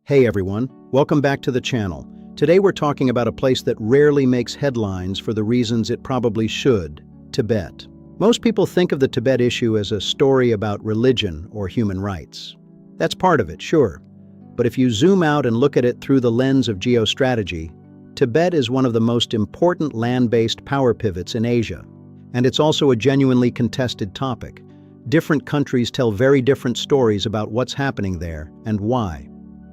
Hey everyone, welcome back to the channel. Today we're talking about a place that rarely makes headlines for the reasons it probably should: Tibet. Most people think of the Tibet issue as a story about religion or human rights. That's part of it, sure. But if you zoom out and look at it through the lens of geostrategy, Tibet is one of the most important land-based power pivots in Asia. And it's also a genuinely contested topic. Different countries tell very different stories about what's happening there and why.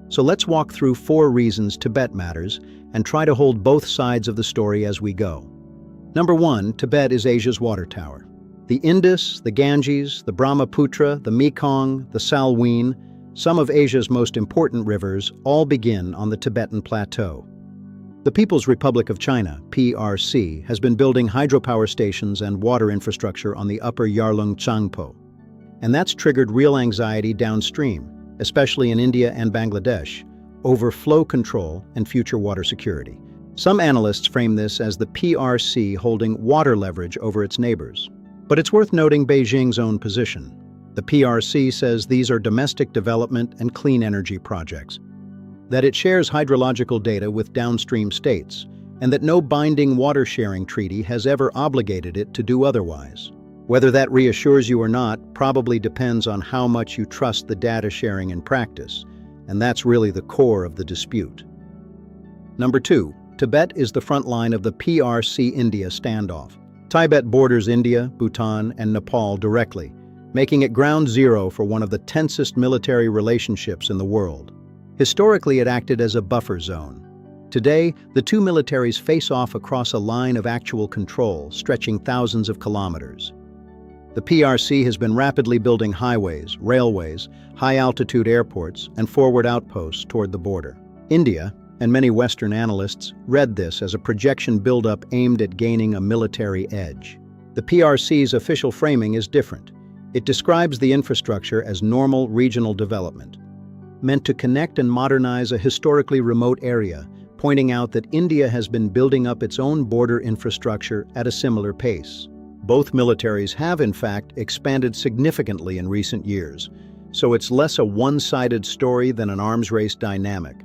So let's walk through 4 reasons Tibet matters and try to hold both sides of the story as we go. Number 1, Tibet is Asia's water tower. The Indus, the Ganges, the Brahmaputra, the Mekong, the Salween, some of Asia's most important rivers, all begin on the Tibetan Plateau. The People's Republic of China, PRC, has been building hydropower stations and water infrastructure on the upper Yarlung Tsangpo. And that's triggered real anxiety downstream, especially in India and Bangladesh, over flow control and future water security. Some analysts frame this as the PRC holding water leverage over its neighbors. But it's worth noting Beijing's own position. The PRC says these are domestic development and clean energy projects, that it shares hydrological data with downstream states, and that no binding water-sharing treaty has ever obligated it to do otherwise. Whether that reassures you or not probably depends on how much you trust the data sharing in practice, and that's really the core of the dispute. Number 2, Tibet is the front line of the PRC-India standoff. Tibet borders India, Bhutan, and Nepal directly, making it ground zero for one of the tensest military relationships in the world. Historically, it acted as a buffer zone. Today, the two militaries face off across a line of actual control, stretching thousands of kilometers. The PRC has been rapidly building highways, railways, high-altitude airports, and forward outposts toward the border. India, and many Western analysts, read this as a projection buildup aimed at gaining a military edge. The PRC's official framing is different. It describes the infrastructure as normal regional development, meant to connect and modernize a historically remote area, pointing out that India has been building up its own border infrastructure at a similar pace. Both militaries have, in fact, expanded significantly in recent years, so it's less a one-sided story than an arms race dynamic.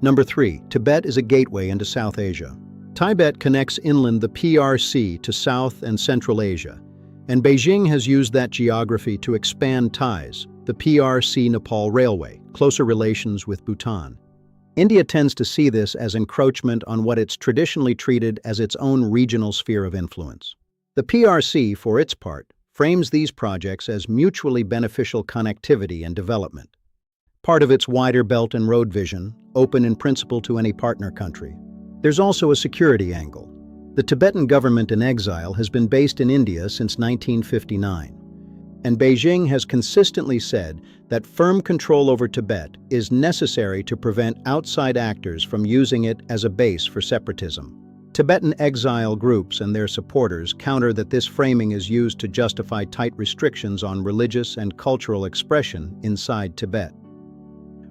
Number 3, Tibet is a gateway into South Asia. Tibet connects inland the PRC to South and Central Asia, and Beijing has used that geography to expand ties, the PRC-Nepal Railway, closer relations with Bhutan. India tends to see this as encroachment on what it's traditionally treated as its own regional sphere of influence. The PRC, for its part, frames these projects as mutually beneficial connectivity and development, part of its wider Belt and Road vision, open in principle to any partner country. There's also a security angle. The Tibetan government in exile has been based in India since 1959, and Beijing has consistently said that firm control over Tibet is necessary to prevent outside actors from using it as a base for separatism. Tibetan exile groups and their supporters counter that this framing is used to justify tight restrictions on religious and cultural expression inside Tibet,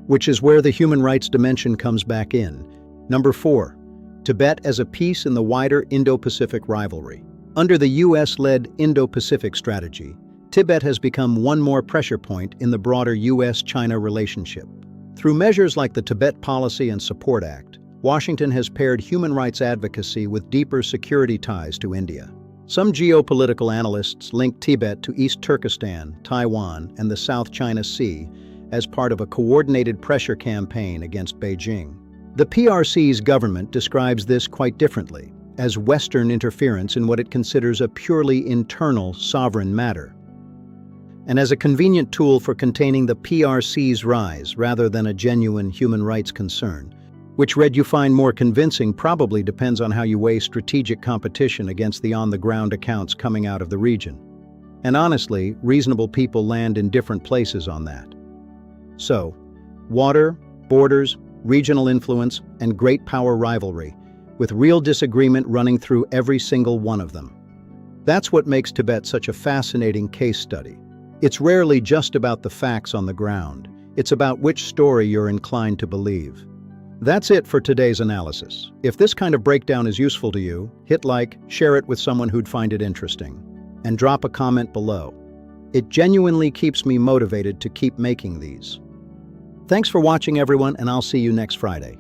which is where the human rights dimension comes back in. Number 4, Tibet as a piece in the wider Indo-Pacific rivalry. Under the US-led Indo-Pacific strategy, Tibet has become one more pressure point in the broader US-China relationship. Through measures like the Tibet Policy and Support Act, Washington has paired human rights advocacy with deeper security ties to India. Some geopolitical analysts link Tibet to East Turkestan, Taiwan, and the South China Sea as part of a coordinated pressure campaign against Beijing. The PRC's government describes this quite differently, as Western interference in what it considers a purely internal sovereign matter, and as a convenient tool for containing the PRC's rise rather than a genuine human rights concern. Which read you find more convincing probably depends on how you weigh strategic competition against the on-the-ground accounts coming out of the region. And honestly, reasonable people land in different places on that. So, water, borders, regional influence, and great power rivalry, with real disagreement running through every single one of them. That's what makes Tibet such a fascinating case study. It's rarely just about the facts on the ground. It's about which story you're inclined to believe. That's it for today's analysis. If this kind of breakdown is useful to you, hit like, share it with someone who'd find it interesting, and drop a comment below. It genuinely keeps me motivated to keep making these. Thanks for watching, everyone, and I'll see you next Friday.